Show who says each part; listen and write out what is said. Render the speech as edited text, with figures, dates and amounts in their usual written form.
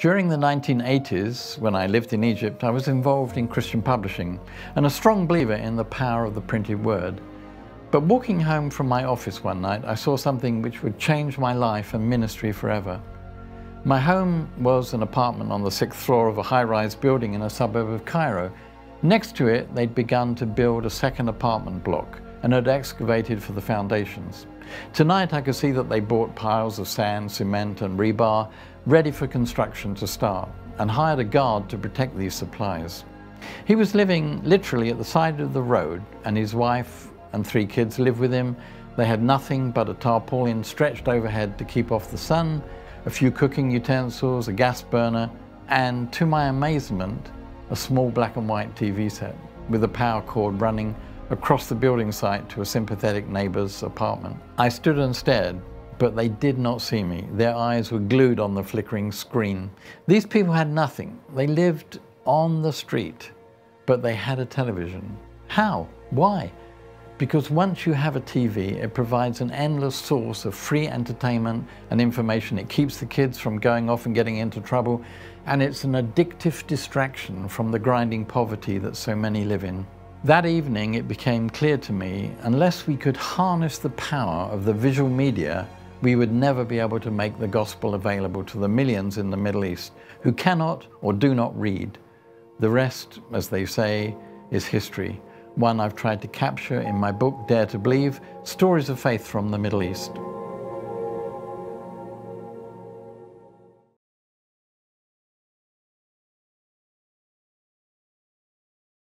Speaker 1: During the 1980s, when I lived in Egypt, I was involved in Christian publishing and a strong believer in the power of the printed word. But walking home from my office one night, I saw something which would change my life and ministry forever. My home was an apartment on the 6th floor of a high-rise building in a suburb of Cairo. Next to it, they'd begun to build a second apartment block and had excavated for the foundations. Tonight, I could see that they bought piles of sand, cement and rebar ready for construction to start, and hired a guard to protect these supplies. He was living literally at the side of the road, and his wife and 3 kids lived with him. They had nothing but a tarpaulin stretched overhead to keep off the sun, a few cooking utensils, a gas burner, and to my amazement, a small black and white TV set with a power cord running across the building site to a sympathetic neighbor's apartment. I stood and stared, but they did not see me. Their eyes were glued on the flickering screen. These people had nothing. They lived on the street, but they had a television. How? Why? Because once you have a TV, it provides an endless source of free entertainment and information. It keeps the kids from going off and getting into trouble, and it's an addictive distraction from the grinding poverty that so many live in. That evening, it became clear to me, unless we could harness the power of the visual media, we would never be able to make the gospel available to the millions in the Middle East who cannot or do not read. The rest, as they say, is history, one I've tried to capture in my book, Dare to Believe, Stories of Faith from the Middle East.